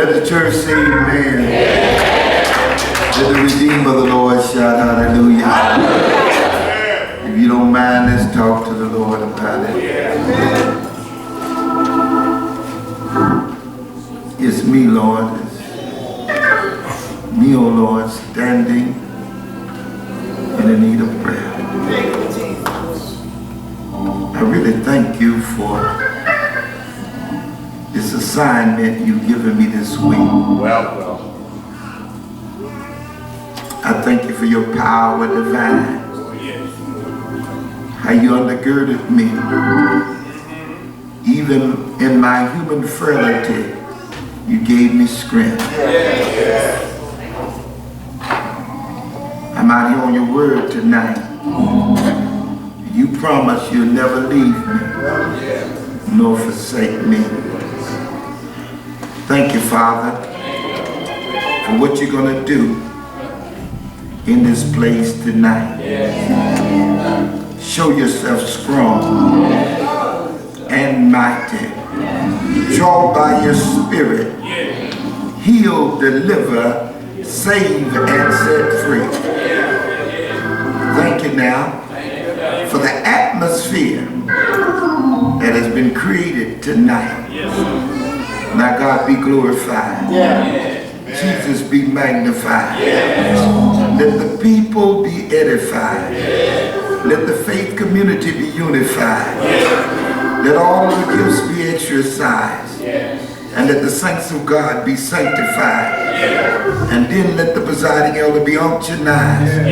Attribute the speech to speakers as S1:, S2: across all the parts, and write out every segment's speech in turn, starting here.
S1: Let the church say amen. Let the Redeemer of the Lord shout hallelujah. If you don't mind, let's talk to the Lord about it. It's me, Lord. It's me, oh Lord, standing in the need of prayer. I really thank you for this assignment you've given me this week.
S2: Well.
S1: I thank you for your power divine. How you undergirded me. Even in my human frailty, you gave me strength. I'm out here on your word tonight. You promise you'll never leave me, nor forsake me. Thank you, Father, for what you're going to do in this place tonight. Show yourself strong and mighty. Draw by your spirit. Heal, deliver, save, and set free. Thank you now for the atmosphere that has been created tonight. Now God be glorified. Jesus be magnified. Let the people be edified. Let the faith community be unified. Let all of the gifts be exercised. And let the saints of God be sanctified. And then let the presiding elder be unctionized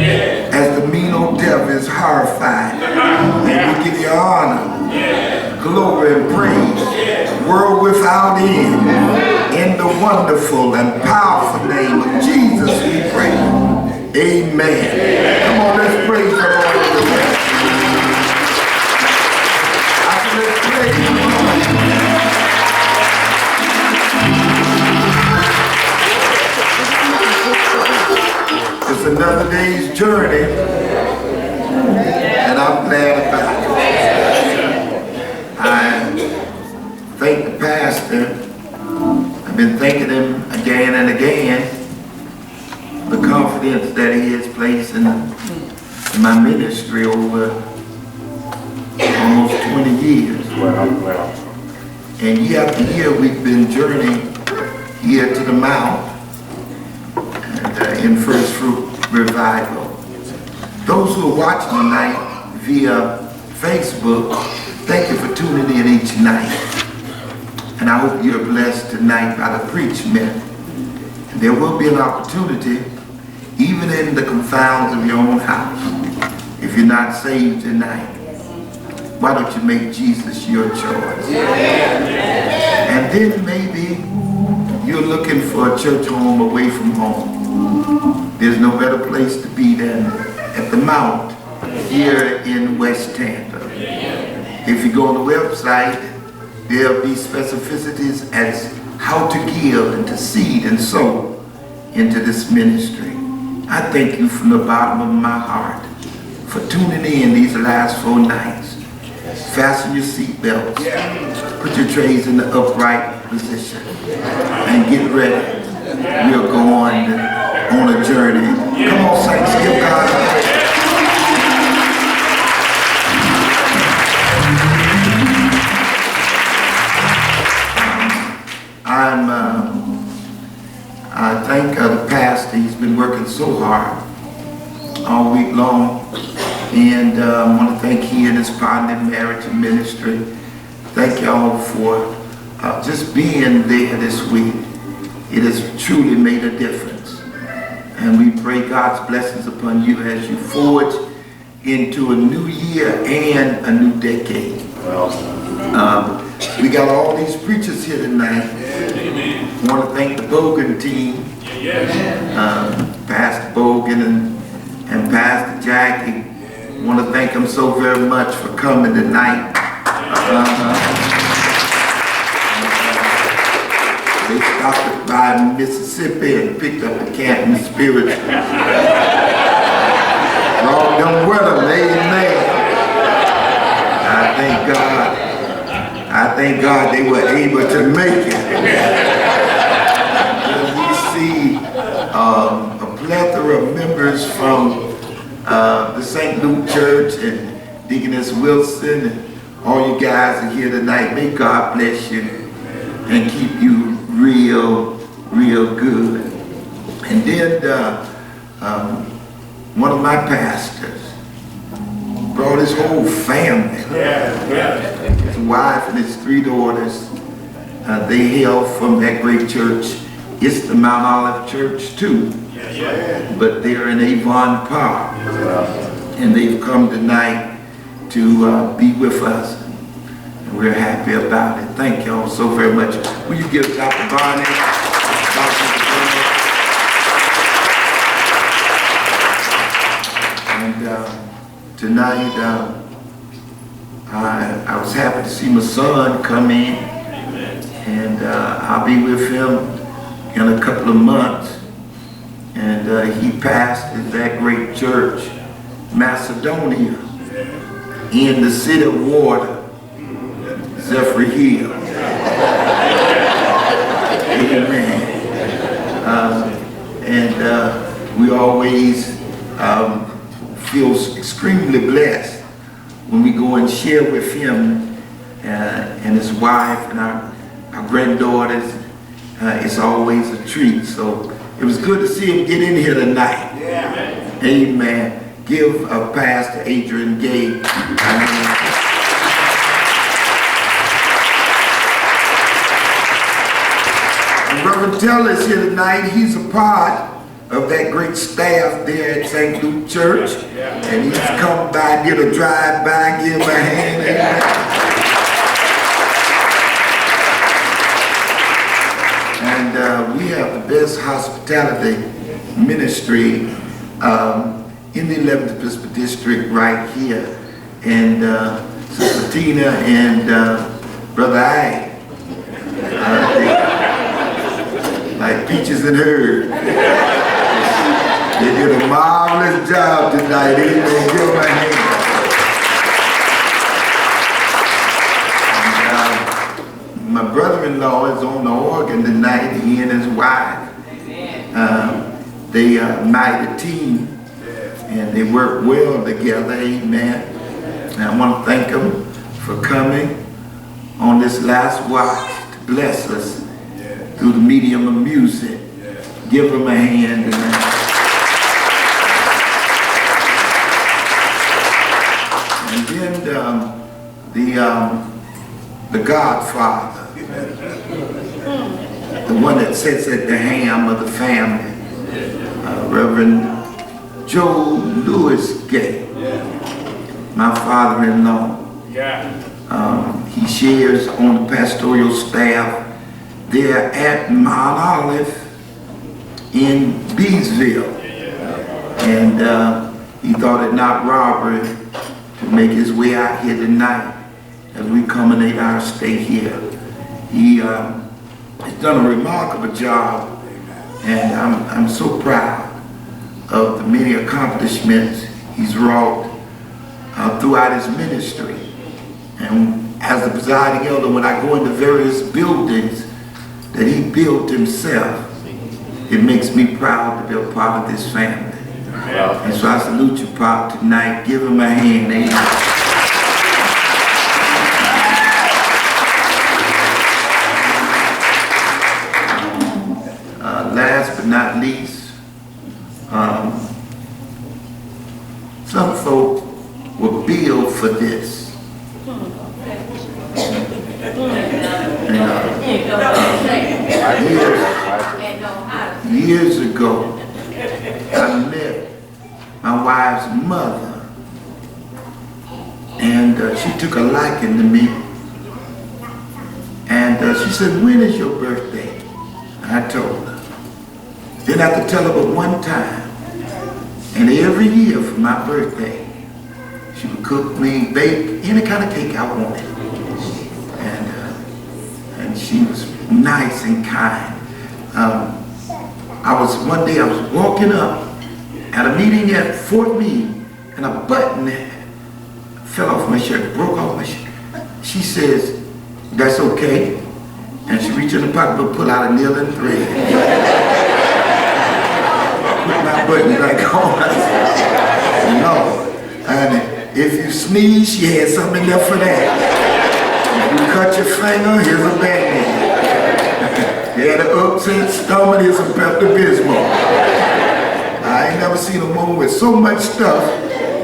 S1: as the mean old devil is horrified. And we give you honor, glory, and praise, world without end. In the wonderful and powerful name of Jesus we pray. Amen. Come on, let's praise the Lord. I said, let's praise the Lord. It's another day's journey, and I'm glad about it. I thank the pastor. I've been thanking him again and again, the confidence that he has placed in my ministry over almost 20 years. And year after year we've been journeying here to the Mount and in First Fruit Revival. Those who are watching tonight via Facebook, thank you for tuning in each night. And I hope you're blessed tonight by the preachment. And there will be an opportunity, even in the confounds of your own house, if you're not saved tonight, why don't you make Jesus your choice? And then maybe you're looking for a church home away from home. There's no better place to be than at the Mount here in West Tampa. If you go on the website, there'll be specificities as how to give and to seed and sow into this ministry. I thank you from the bottom of my heart for tuning in these last 4 nights. Fasten your seatbelts, put your trays in the upright position, and get ready. We're going on a journey. Come on, saints, give God a praise. I thank the pastor. He's been working so hard all week long, and I want to thank he and his partner in marriage and ministry. Thank y'all for just being there this week. It has truly made a difference, and we pray God's blessings upon you as you forge into a new year and a new decade. We got all these preachers here tonight. I want to thank the Bogan team, Pastor Bogan and Pastor Jackie. I want to thank them so very much for coming tonight. They stopped by Mississippi and picked up the Canton Spirit. Brought them with them, amen. I thank God they were able to make it. a plethora of members from the St. Luke Church and Deaconess Wilson, and all you guys are here tonight. May God bless you and keep you real good. And then one of my pastors brought his whole family, his wife and his 3 daughters. They hail from that great church. It's the Mount Olive Church too, but they're in Avon Park, and they've come tonight to be with us, and we're happy about it. Thank y'all so very much. Will you give Dr. Barney? And tonight, I was happy to see my son come in, and I'll be with him in a couple of months. And he pastored that great church, Macedonia, in the city of water, Zephyr Hill. Amen. And we always feel extremely blessed when we go and share with him and his wife and our granddaughters. It's always a treat. So it was good to see him get in here tonight. Yeah. Amen. Give Pastor Adrian Gay. Reverend Teller is here tonight. He's a part of that great staff there at St. Luke Church. And he's come by, did a drive-by, give him a hand. Amen. And we have the best hospitality ministry in the 11th Episcopal District right here. And Sister Tina and Brother Ike, like peaches and herb. They did a marvelous job tonight. Amen. Give them a hand. My brother-in-law is on the organ tonight. He and his wife. They are a mighty team, and they work well together. Amen. And I want to thank them for coming on this last watch to bless us through the medium of music. Give them a hand tonight. And then the Godfather, the one that sits at the helm of the family, Reverend Joe Lewis Gay, my father-in-law. He shares on the pastoral staff there at Mount Olive in Beesville. And he thought it not robbery to make his way out here tonight as we culminate our stay here. He has done a remarkable job, and I'm so proud of the many accomplishments he's wrought throughout his ministry. And as the presiding elder, when I go into various buildings that he built himself, it makes me proud to be a part of this family. And so I salute you, Pop, tonight. Give him a hand. Amen. Last but not least, some folk will bill for this. Years ago, I met my wife's mother, and she took a liking to me. And she said, "When is your birthday?" I told her. Didn't have to tell her but one time. And every year for my birthday, she would cook me, bake any kind of cake I wanted. And she was nice and kind. One day I was walking up at a meeting at Fort Meade, and a button fell off my shirt, broke off my shirt. She says, "That's okay." And she reached in the pocketbook, pull out a needle and thread. But like, oh, no. And if you sneeze, she had something there for that. If you cut your finger, here's a band-aid. You had an upset stomach, here's some Pepto-Bismol. I ain't never seen a woman with so much stuff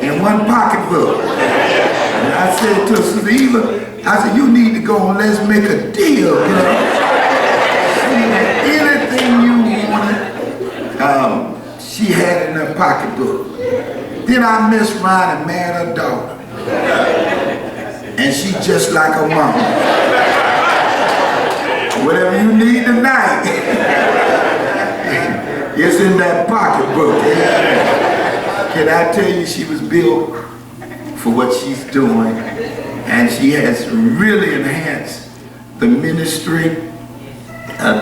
S1: in one pocketbook. And I said to Sister Eva, I said, you need to go and let's make a deal, you know. Anything you wanted, she had it in her pocketbook. Then I messed around and married her daughter. And she just like her mama. Whatever you need tonight, it's in that pocketbook. Can I tell you, she was built for what she's doing, and she has really enhanced the ministry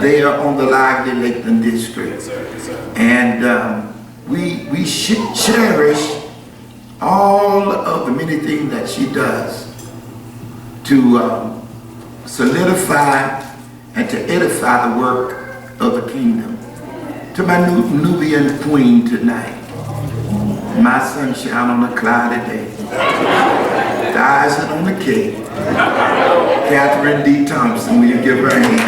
S1: there on the Lively Lakeland District. And we should cherish all of the many things that she does to solidify and to edify the work of the kingdom. To my Nubian queen tonight, my sunshine on a cloudy day, the icing on the cake, Catherine D. Thompson, will you give her a hand?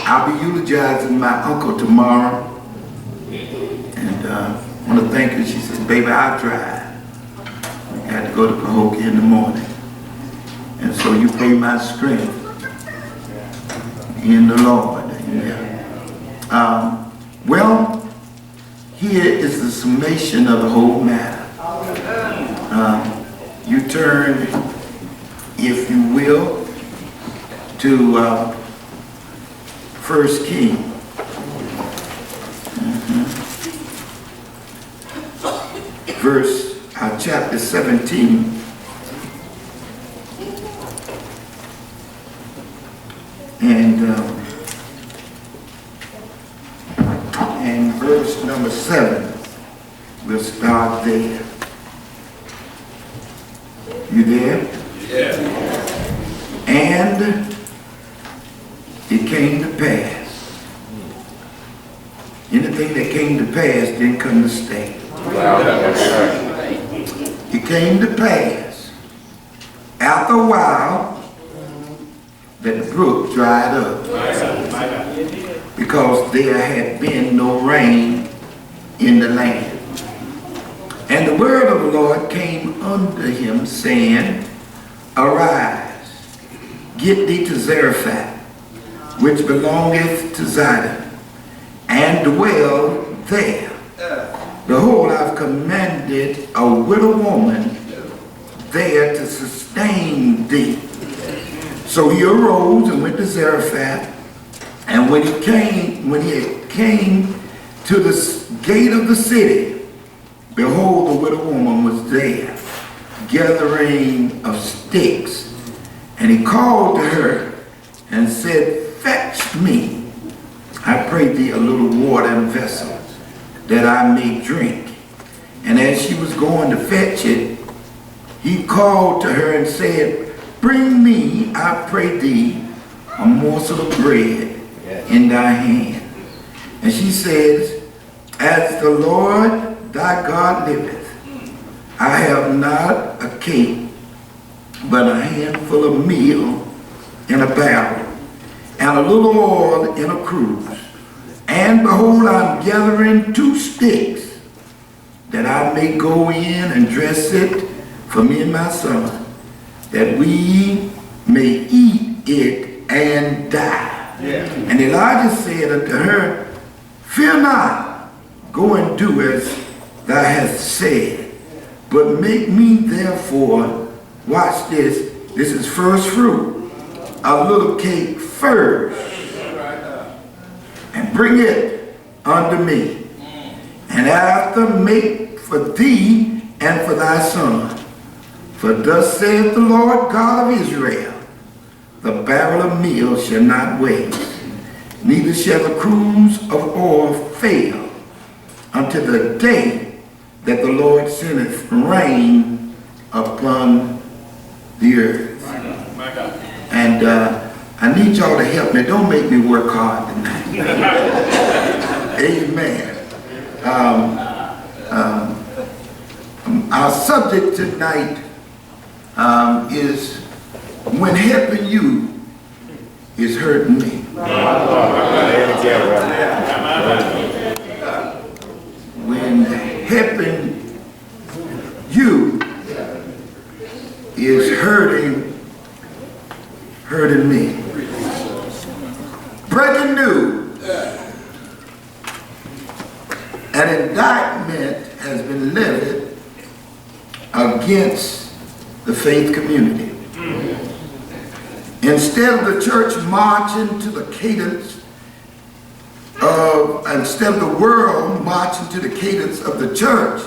S1: I'll be eulogizing my uncle tomorrow, and I want to thank her. She says, baby, I'll drive. I had to go to Pahokee in the morning. And so you pray my strength in the Lord. Yeah. Well, here is the summation of the whole matter. You turn, if you will, to 1 Kings. Chapter 17. And verse number 7, we'll start there. You there? Yeah. And it came to pass. Anything that came to pass didn't come to stay. It came to pass after a while that the brook dried up, because there had been no rain in the land. And the word of the Lord came unto him, saying, Arise, get thee to Zarephath, which belongeth to Zidon, and dwell there. Behold, I've commanded a widow woman there to sustain thee. So he arose and went to Zarephath, and when he came to the gate of the city, behold, the widow woman was there, gathering of sticks. And he called to her and said, Fetch me, I pray thee, a little water in a vessel, that I may drink. And as she was going to fetch it, he called to her and said, Bring me, I pray thee, a morsel of bread in thy hand. And she says, As the Lord thy God liveth, I have not a cake, but a handful of meal in a barrel, and a little oil in a cruse. And behold, I'm gathering 2 sticks, that I may go in and dress it for me and my son, that we may eat it and die. Yeah. And Elijah said unto her, Fear not, go and do as thou hast said, but make me therefore, watch this, this is first fruit, a little cake first, and bring it unto me. And after make for thee and for thy son. For thus saith the Lord God of Israel, the barrel of meal shall not waste, neither shall the cruse of oil fail, until the day that the Lord sendeth rain upon the earth. My God. And I need y'all to help me. Don't make me work hard tonight. Amen. Our subject tonight is when helping you is hurting me. When helping you is hurting me. Breaking news. An indictment has been levied against the faith community. Instead of the church marching to the cadence of, instead of the world marching to the cadence of the church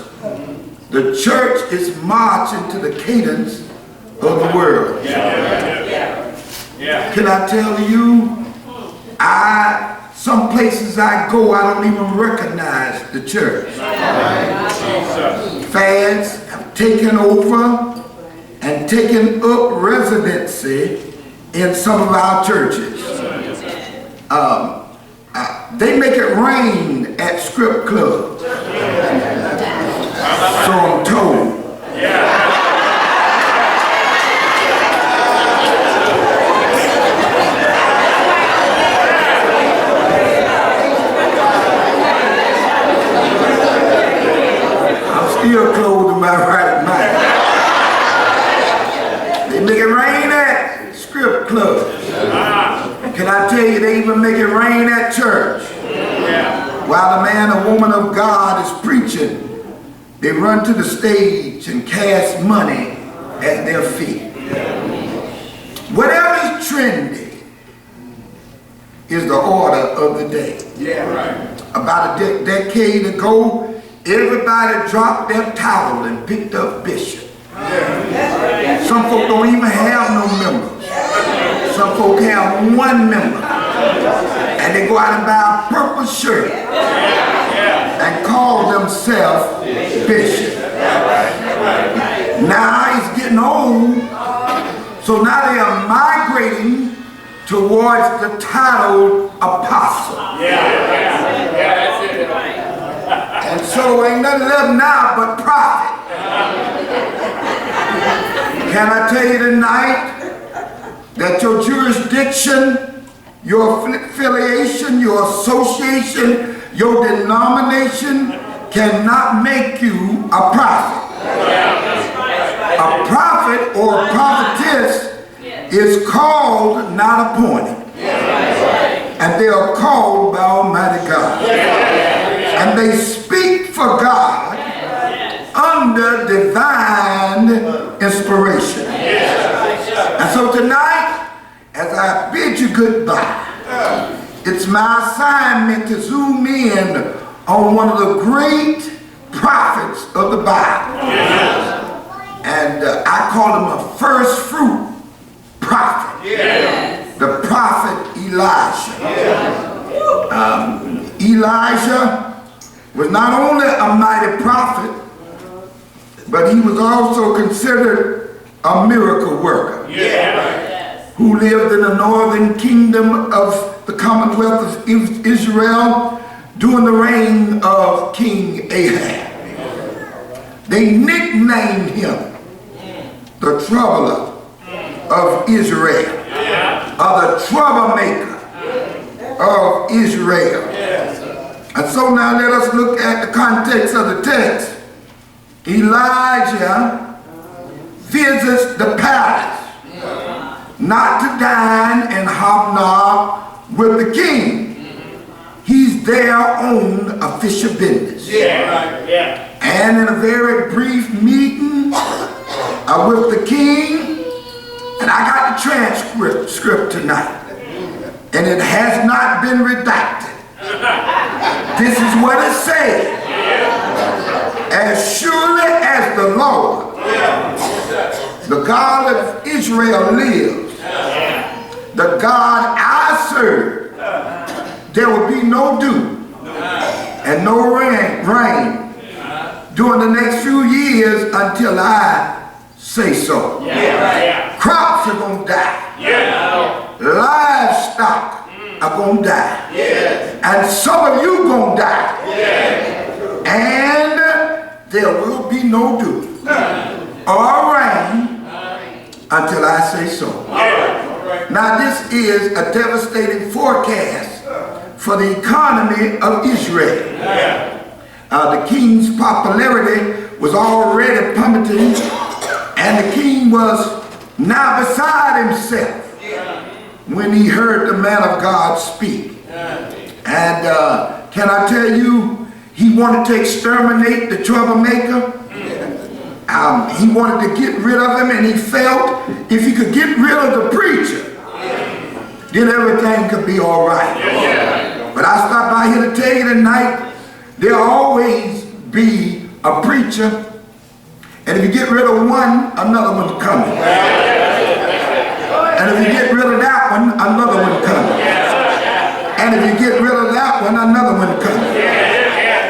S1: is marching to the cadence of the world. Can I tell you, some places I go, I don't even recognize the church. Fads have taken over and taken up residency in some of our churches. They make it rain at strip clubs. So I'm told. Still clothed in my right mind. They make it rain at strip clubs. Can I tell you, they even make it rain at church. While the man or woman of God is preaching, they run to the stage and cast money at their feet. Whatever is trendy is the order of the day. About a decade ago, everybody dropped their towel and picked up bishop. Some folk don't even have no members. Some folk have one member. And they go out and buy a purple shirt and call themselves bishop. Now he's getting old, so now they are migrating towards the title apostle. And so ain't nothing left now but prophet. Can I tell you tonight that your jurisdiction, your affiliation, your association, your denomination cannot make you a prophet. A prophet or a prophetess is called, not appointed. And they are called by Almighty God. And they speak for God under divine inspiration. And so tonight, as I bid you goodbye, it's my assignment to zoom in on one of the great prophets of the Bible. And I call him a first fruit prophet. The prophet Elijah. Elijah was not only a mighty prophet, but he was also considered a miracle worker who lived in the northern kingdom of the Commonwealth of Israel during the reign of King Ahab. They nicknamed him the troubler of Israel, or the troublemaker of Israel. And so now let us look at the context of the text. Elijah visits the palace, not to dine and hobnob with the king. He's there on official business. And in a very brief meeting with the king, and I got the transcript tonight, and it has not been redacted. This is what it says. As surely as the Lord, the God of Israel lives, the God I serve, there will be no dew and no rain during the next few years until I say so. Crops are going to die. livestock are going to die. Yes. And some of you going to die. Yes. And there will be no dew or rain until I say so. All right. Now this is a devastating forecast for the economy of Israel. Yeah. The king's popularity was already plummeting, and the king was now beside himself when he heard the man of God speak. And can I tell you, he wanted to exterminate the troublemaker. He wanted to get rid of him, and he felt if he could get rid of the preacher, then everything could be all right. But I stopped by here to tell you tonight, there'll always be a preacher, and if you get rid of one, another one's coming. And if you get rid of that one, another one coming. And if you get rid of that one, another one coming.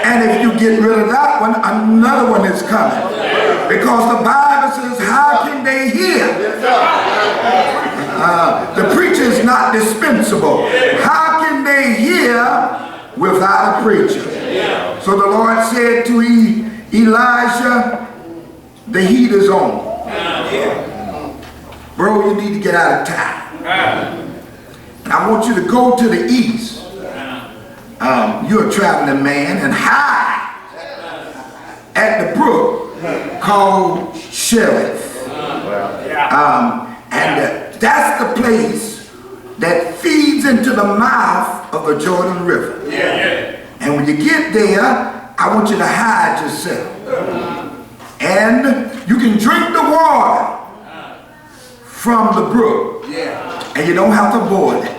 S1: And if you get rid of that one, another one is coming. Because the Bible says, how can they hear? The preacher is not dispensable. How can they hear without a preacher? So the Lord said to Elijah, the heat is on. Bro, you need to get out of town. And I want you to go to the east. You're a traveling man, and hide at the brook called Cherith. And that's the place that feeds into the mouth of the Jordan River. And when you get there, I want you to hide yourself. And you can drink the water from the brook. And you don't have to boil it.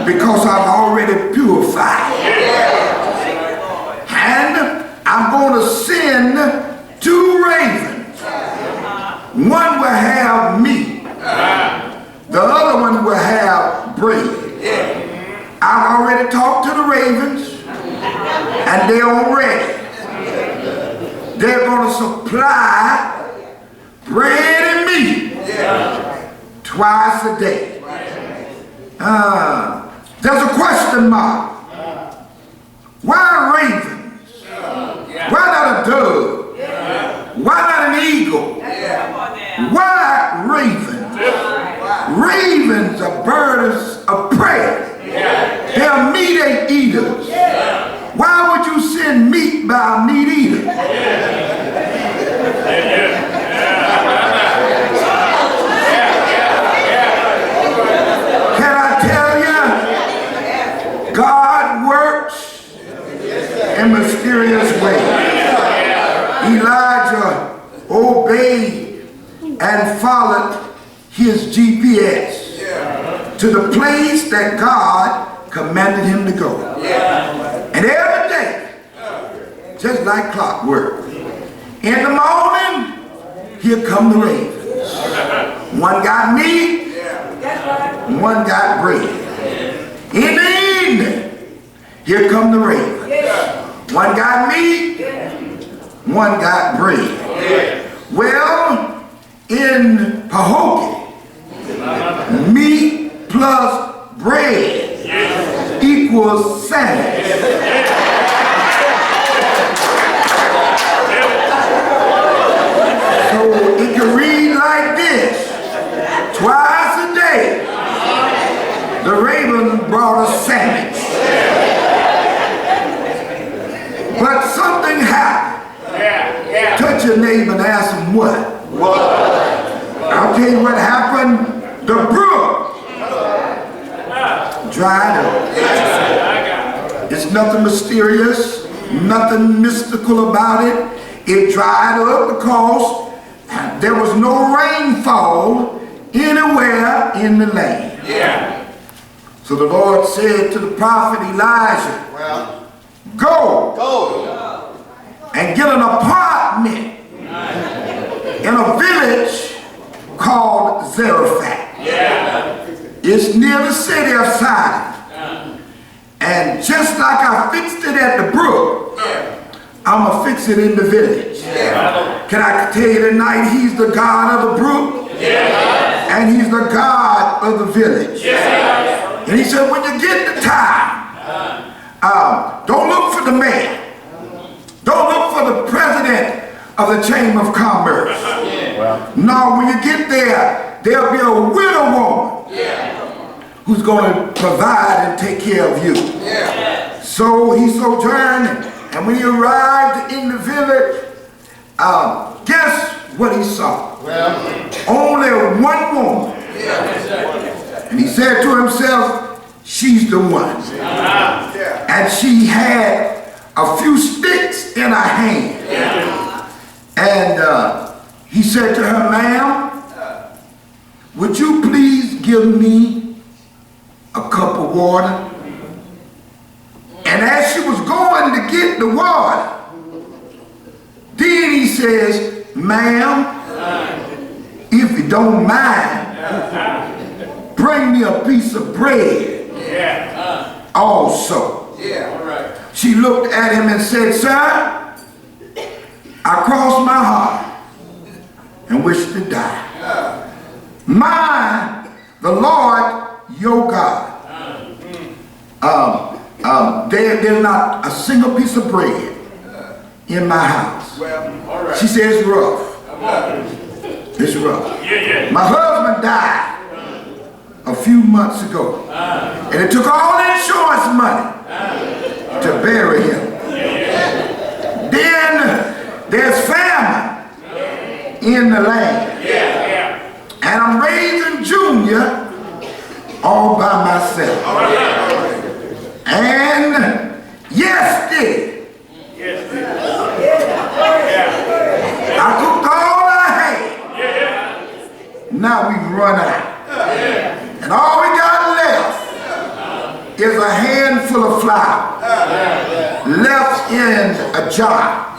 S1: Because I've already purified. And I'm going to send 2 ravens. One will have meat. The other one will have bread. I've already talked to the ravens. And they're all ready. They're going to supply bread and meat twice a day. There's a question mark. Why ravens? Why not a dove? Why not an eagle? Why ravens? Ravens are birds of prey. They're meat eaters. Why would you send meat by a meat eater? Can I tell you, God works in mysterious ways. Elijah obeyed and followed his GPS to the place that God commanded him to go. And every day, just like clockwork, in the morning, here come the ravens. One got meat, one got bread. In the evening, here come the ravens. One got meat, one got bread. Well, in Pahokee, meat plus bread equals sandwich. So it can read like this. Twice a day, the raven brought a sandwich. But something happened. Touch your neighbor and ask him what? I'll tell you what happened. The brook dried up. It's nothing mysterious, nothing mystical about it. It dried up because there was no rainfall anywhere in the land. So the Lord said to the prophet Elijah, go and get an apartment in a village called Zarephath. It's near the city of Sidon. And just like I fixed it at the brook, I'm going to fix it in the village. Can I tell you tonight, he's the God of the brook? And he's the God of the village. And he said, when you get the time, don't look for the man. Don't look for the president of the Chamber of Commerce. No, when you get there, there'll be a widow woman who's going to provide and take care of you. So he sojourned, and when he arrived in the village, guess what he saw? Only one woman. And he said to himself, she's the one. And she had a few sticks in her hand. And he said to her, ma'am, would you please give me a cup of water? And as she was going to get the water, then he says, ma'am, if you don't mind, bring me a piece of bread also. She looked at him and said, sir, I crossed my heart and wish to die. Mine, the Lord, your God. There's not a single piece of bread in my house. She says it's rough. It's rough. My husband died a few months ago, and it took all the insurance money to bury him. Then there's famine in the land, and I'm raising Junior all by myself. And yesterday, I cooked all I had. Now we've run out. And all we got left is a handful of flour left in a jar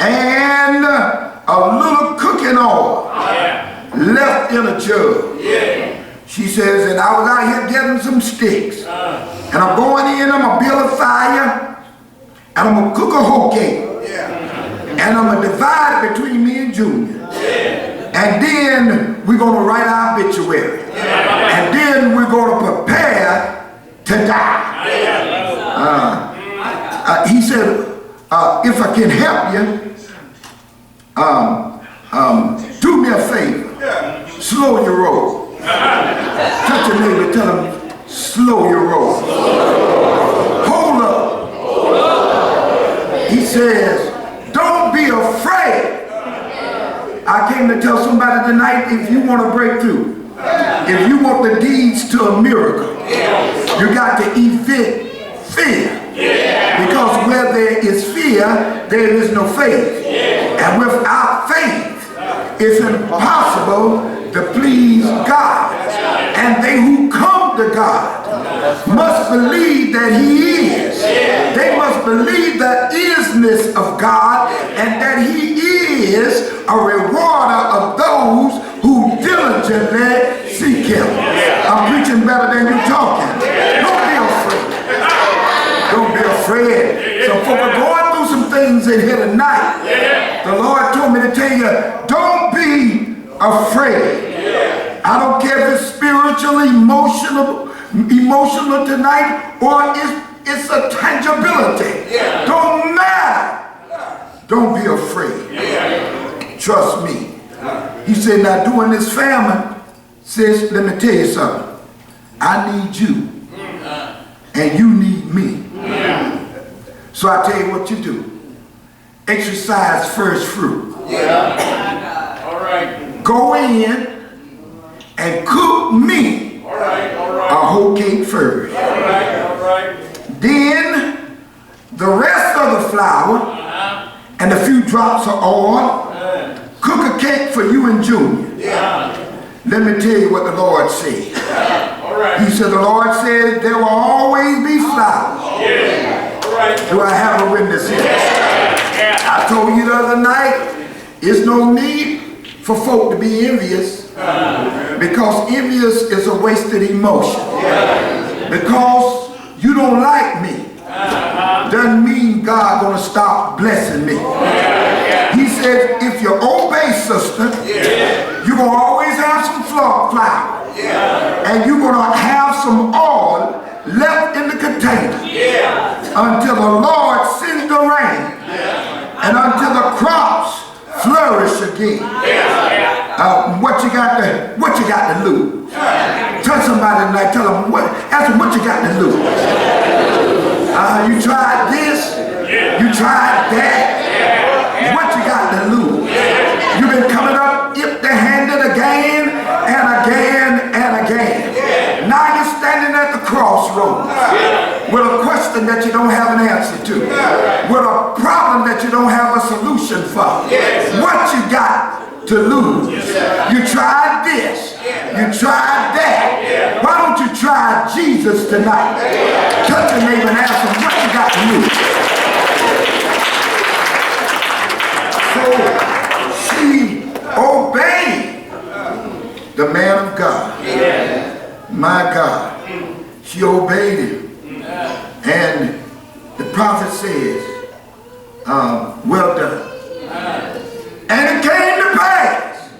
S1: and a little cooking oil left in a jug. She says, and I was out here getting some sticks. And I'm going in, I'm going to build a fire, and I'm going to cook a whole cake. And I'm going to divide it between me and Junior. And then we're going to write our obituary. And then we're going to prepare to die. He said, if I can help you, do me a favor. Slow your roll. Touch your neighbor, tell him, slow your roll. Hold up. He says, don't be afraid. I came to tell somebody tonight, if you want to break through, if you want the deeds to a miracle, you got to event fear. Because where there is fear, there is no faith. And without faith, it's impossible to please God. And they who come to God must believe that He is. They must believe the isness of God and that He is a rewarder of those who diligently seek Him. I'm preaching better than you're talking. Don't be afraid. Don't be afraid. Some folk are going through some things in here tonight. The Lord told me to tell you, don't be afraid. I don't care if it's spiritual, emotional tonight, or it's a tangibility. Don't matter. Don't be afraid. Trust me. He said, now during this famine, sis, let me tell you something. I need you, and you need me. So I tell you what you do. Exercise first fruit.
S2: All right.
S1: Go in and cook me a whole cake first. Then the rest of the flour and a few drops of oil, cook a cake for you and Junior. Let me tell you what the Lord said. He said, the Lord said, there will always be flour. Do I have a witness here? I told you the other night, there's no need for folk to be envious, because envious is a wasted emotion. Because you don't like me doesn't mean God gonna stop blessing me. He said, if you obey, sister, you're gonna always have some flaws. and you're going to have some oil left in the container until the Lord sends the rain and until the crops flourish again. What you got to lose? Tell somebody tonight, tell them ask them what you got to lose. You tried this, you tried that. What you got to lose? You've been coming up empty-handed again and again and again. Now you're standing at the crossroads with a question that you don't have an answer to, with a problem that you don't have a solution for. What you got to lose? You tried this, you tried that. Why don't you try Jesus tonight? Touch your neighbor and ask him what you got to lose. So she obeyed the man of God. My God. She obeyed him. And the prophet says, well done. And it came to pass,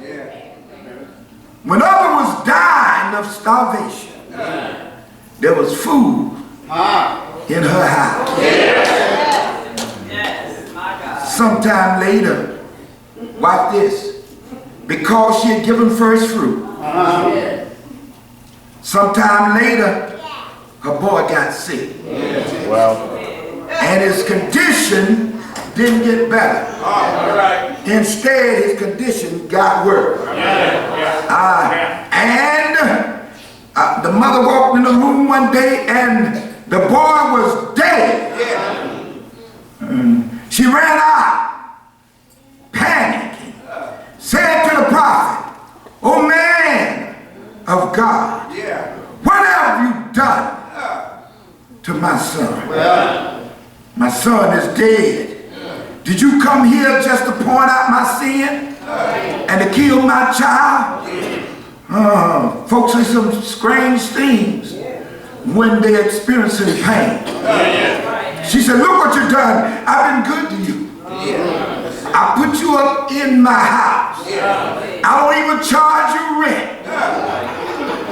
S1: when others was dying of starvation, there was food in her house. Sometime later, watch this, because she had given first fruit, sometime later, her boy got sick. And his condition didn't get better. Instead, his condition got worse. And the mother walked in the room one day and the boy was dead. She ran out, panicking, said to the prophet, "Oh man of God, what have you done to my son? My son is dead. Did you come here just to point out my sin and to kill my child?" Folks say some strange things when they're experiencing pain. She said, "Look what you've done. I've been good to you. I put you up in my house. I don't even charge you rent.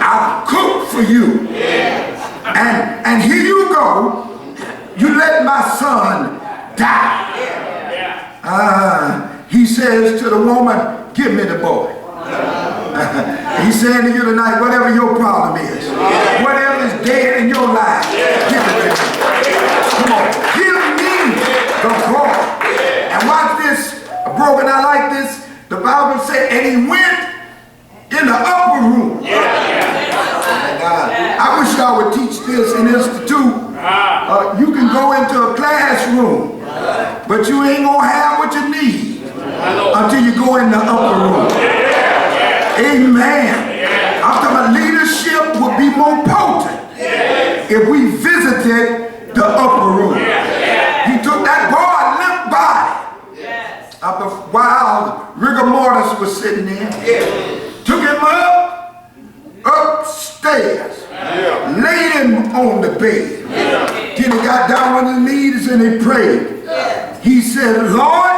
S1: I've cooked for you. And here you go. You let my son die." He says to the woman, "Give me the boy." He's saying to you tonight, whatever your problem is, whatever is dead in your life, give it to me. Come on, give me the boy. And watch this, broken. I like this. The Bible said, and he went in the upper room. I wish y'all would teach this in Institute. You can go into a classroom, but you ain't gonna have what you need until you go in the upper room. Amen. I'm talking about leadership would be more potent if we visited the upper room. He took that boy, limp body, while rigor mortis was sitting there, took him upstairs, laid him on the bed. Then he got down on his knees and he prayed. He said, "Lord,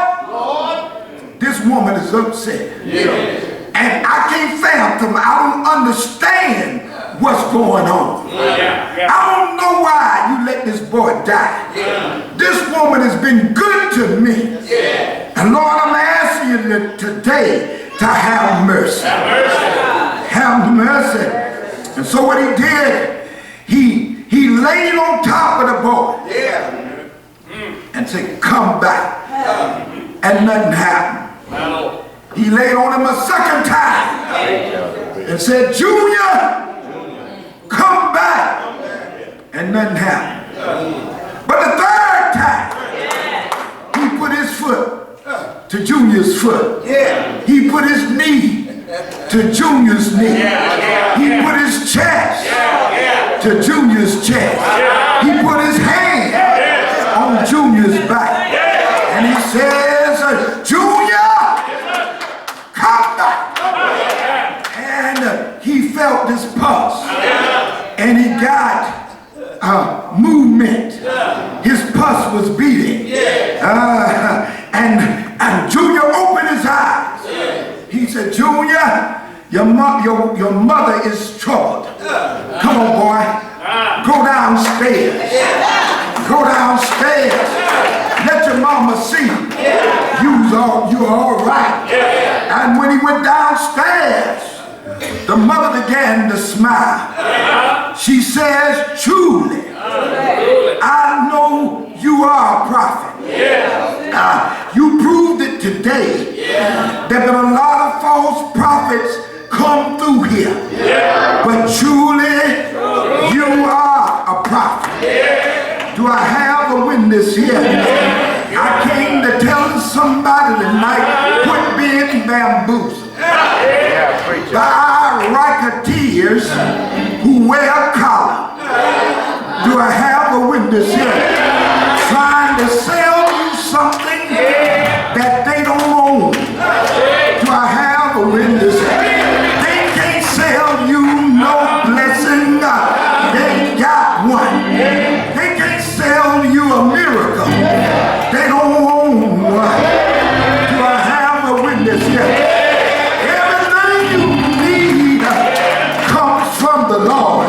S1: this woman is upset. And I can't fathom, I don't understand what's going on. I don't know why you let this boy die. This woman has been good to me. And Lord, I'm asking you today to have mercy. Have mercy." And so what he did, he laid on top of the boy and said, "Come back." And nothing happened. He laid on him a second time and said, "Junior, come back." And nothing happened. But the third time, he put his foot to Junior's foot. He put his knee to Junior's knee. He put his chest to Junior's chest. He put his hand on Junior's back. And he says, "Junior, come back." And he felt this pulse. And he got movement. His pulse was beating. And Junior opened his eyes. He said, "Junior, your mother is troubled." Come on, boy. Go downstairs. Go downstairs. Let your mama see you're all right. And when he went downstairs, the mother began to smile. She says, truly, I know you are a prophet. You proved it today. There have been a lot of false prophets come through here. But truly, you are a prophet. Do I have a witness here? I came to tell somebody tonight, quit being bamboozled by racketeers who wear a collar. Do I have a witness here? Trying to sell you something that they don't own. Do I have a witness here? They can't sell you no blessing. They ain't got one. They can't sell you a miracle. They don't own one. Do I have a witness here? Everything you need comes from the Lord.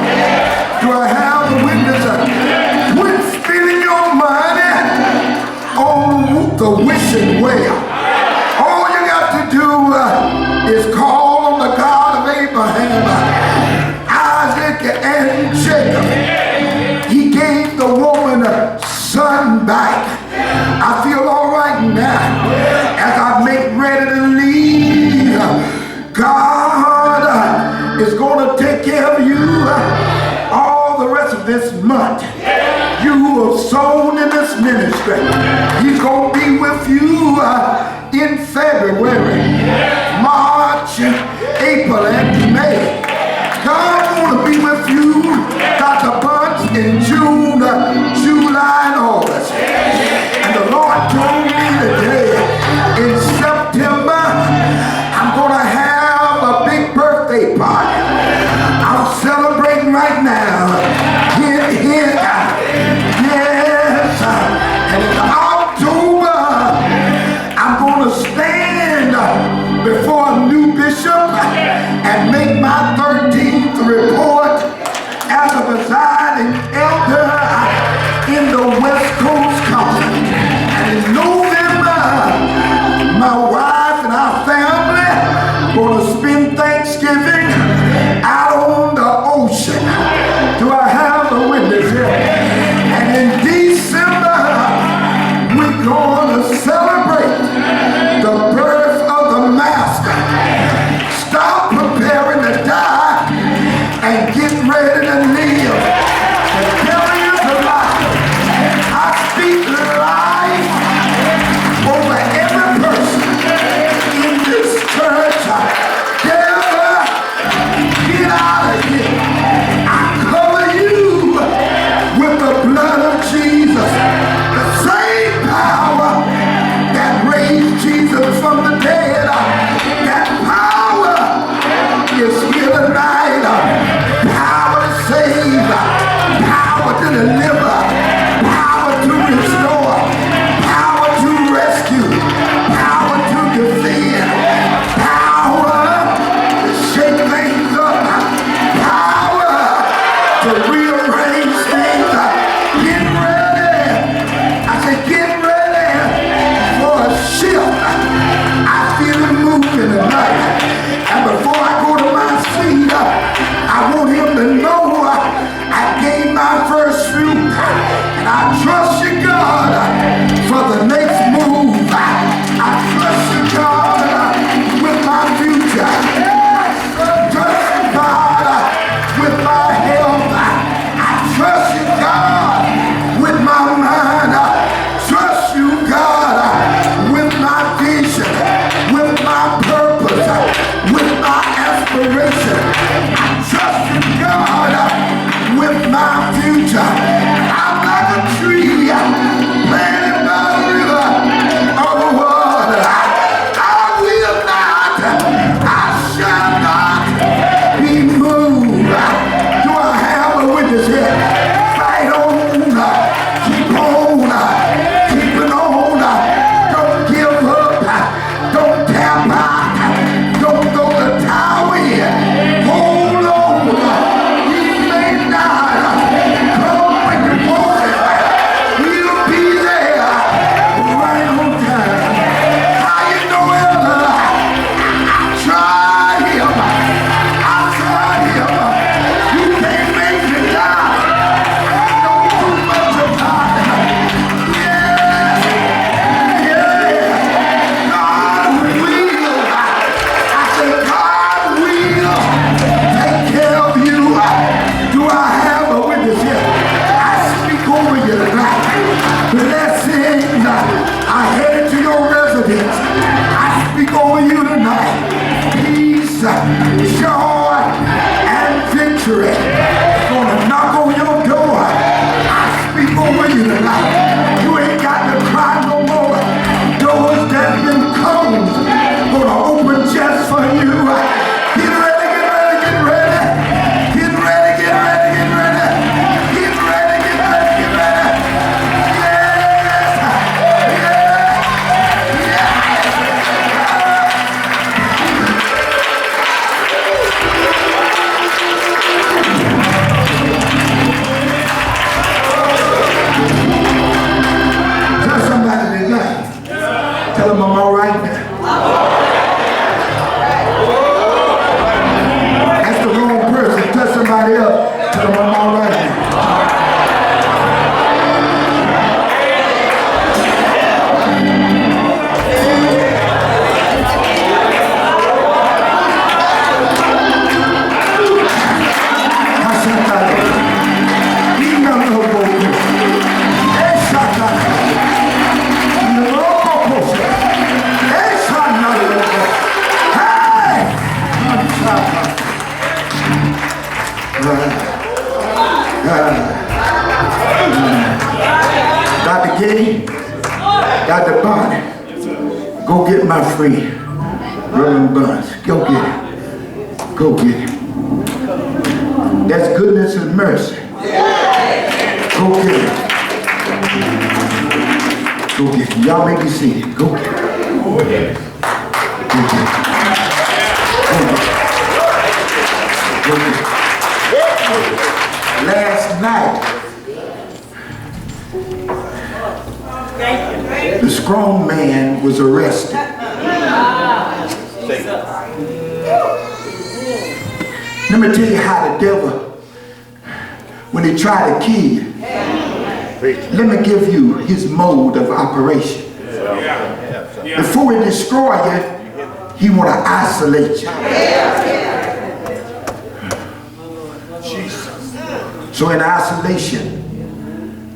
S1: Do I have a witness? Quit spending your money on the wishing well. All you got to do is call on the God of Abraham, Isaac, and Jacob. He gave the woman a son back. I feel all right now as I make ready to leave. God is going to take care of you all the rest of this month. You have sown in this ministry. He's going to be with you in February, March, April, and May. God's going to be with you, Dr. Bunch, in June, July, and August. And the Lord told me today, in September, I'm going to have a big birthday party. I'm celebrating right now. Yes. And in October, I'm going to stand before a new bishop and make my 13th report as a presiding elder in the West Coast Conference. And in November, my wife and our family are going to spend Thanksgiving out on the ocean. Do I have a witness here? And in December, we're going to celebrate the birth of the Master. Stop preparing to die and get ready to live. The devil is alive. I speak life over every person in this church. Devil, get out of here. I cover you with the blood of Jesus. The same power that raised Jesus from the dead. That power is here tonight. Power to save, power to deliver, power to restore, power to rescue, power to defend, power to shake things up, power to rearrange things. Get ready. I said, get ready for a shift. I feel it moving tonight. And before I go to my seat, I want him to know I gave my first fruit. And I trust you, God, for the next move. I trust you, God, with my future. I trust you, God, with my health. I trust you, God, with my mind. I trust you, God, with my Tell them I'm all right now. That's the wrong person. Tell somebody else. Tell them I'm all right now. Dr. Gay, Dr. Bonnie, go get my friend, Reverend Buns. Go get it. Go get it. That's goodness and mercy. Go get it. Go get it. Y'all may be seated. Go get it. Go get it. Go get it. Go get it. Last night, the strong man was arrested. Let me tell you how the devil, when he tried to kill you, let me give you his mode of operation. Before he destroy you, he want to isolate you. So in isolation,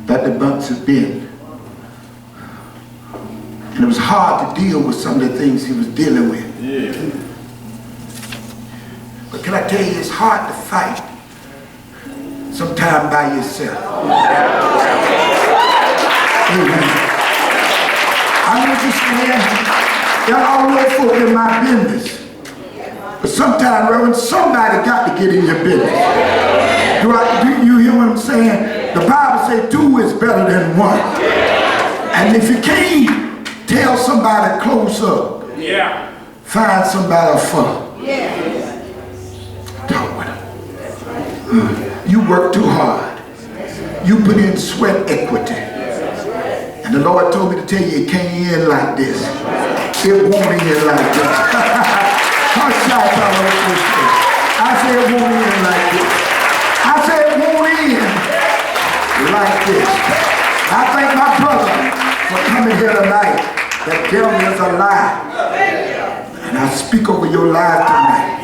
S1: Dr. Bunks has been. And it was hard to deal with some of the things he was dealing with. But can I tell you, it's hard to fight sometimes by yourself. Amen. I understand y'all all know folk in my business. But sometimes, Reverend, somebody got to get in your business. Do you hear what I'm saying? The Bible says 2 is better than 1. And if you can't tell somebody close up, find somebody far. Talk with them. You work too hard. You put in sweat equity. And the Lord told me to tell you it can't end like this. It won't end like this. I said it won't end like this. I said it won't end like this. I thank my brother for coming here tonight. The devil is a lie. And I speak over your life tonight.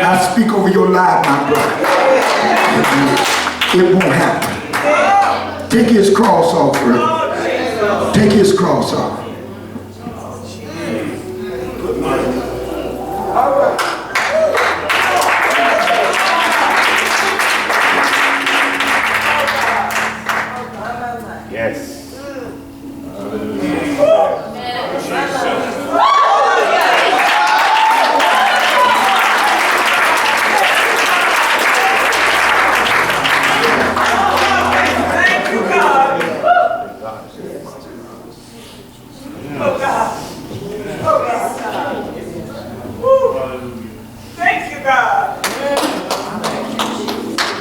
S1: I speak over your life, my brother. It won't happen. Take his cross off, brother. Take his cross off.
S3: Yes.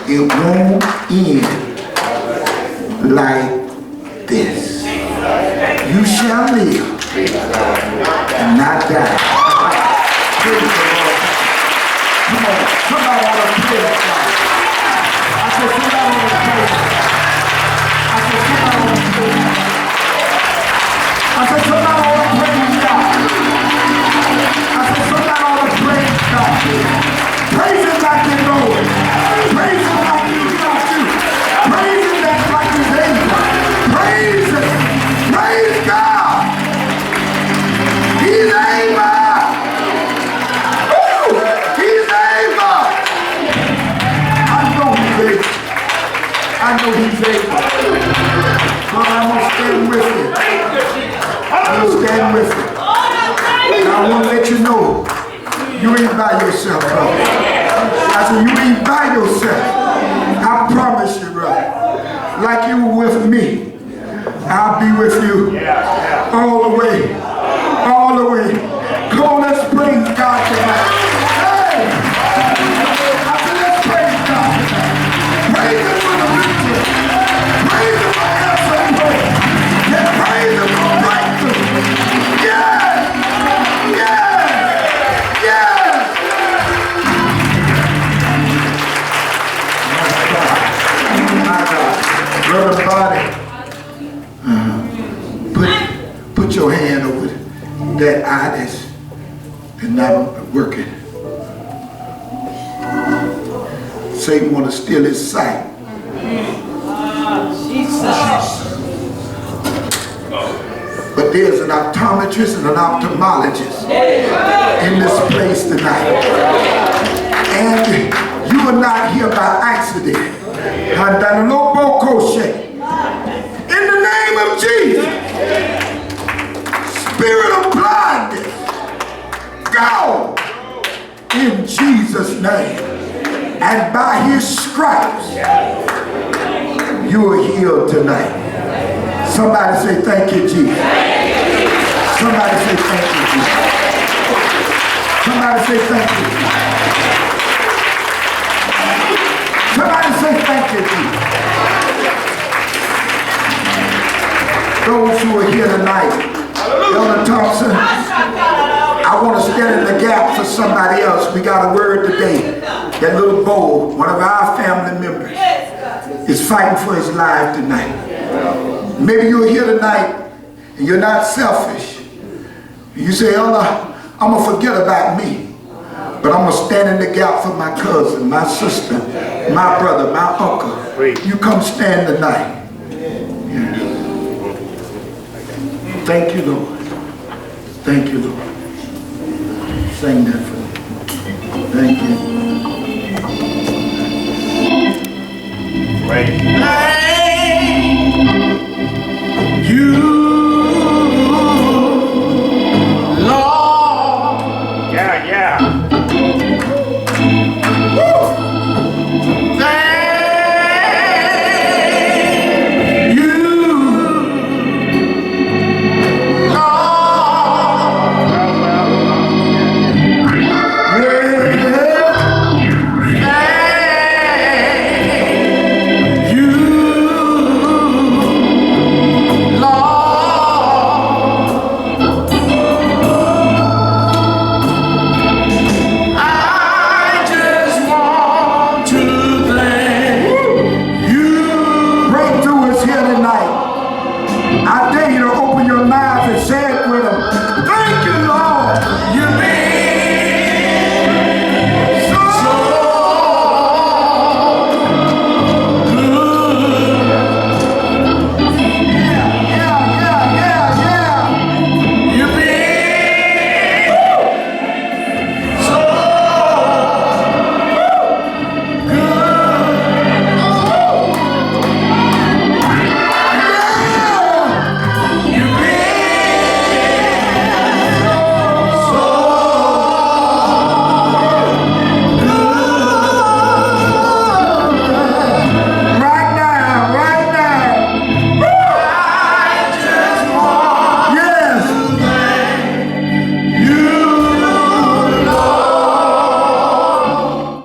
S1: It won't end like this. You shall live and not die. Praise the Lord. Come on, somebody ought to praise God. I said somebody ought to praise God. I said somebody ought to praise God. I said somebody ought to praise God. I said somebody ought to praise God. Praise him like you know it. Praise him like you got to. Praise him like he's able. Praise him. Praise God. He's able. Woo! He's able. I know he's able. I know he's able. But I'm going to stand with him. I'm going to stand with him. And I want to let you know, you ain't by yourself, brother. I said, you ain't by yourself. I promise you, brother. Like you were with me, I'll be with you all the way. All the way. Come on, let's praise God tonight. Hey! I said, let's praise God tonight. Praise him for the victory. Praise him for answering prayer. And praise him for breakthrough. hand over that eye that's not working. Satan want to steal his sight. But there's an optometrist and an ophthalmologist in this place tonight. And you are not here by accident. In the name of Jesus, spirit of blindness, go in Jesus' name. And by his stripes, you are healed tonight. Somebody say thank you, Jesus. Somebody say thank you, Jesus. Somebody say thank you, Jesus. Somebody say thank you, Jesus. Those who are here tonight, Elder Thompson, I want to stand in the gap for somebody else. We got a word today. That little boy, one of our family members, is fighting for his life tonight. Maybe you're here tonight and you're not selfish. You say, Allah, I'm going to forget about me, but I'm going to stand in the gap for my cousin, my sister, my brother, my uncle. You come stand tonight. Yeah. Thank you, Lord. Thank you, Lord. Sing that for me. Thank you.
S2: Praise.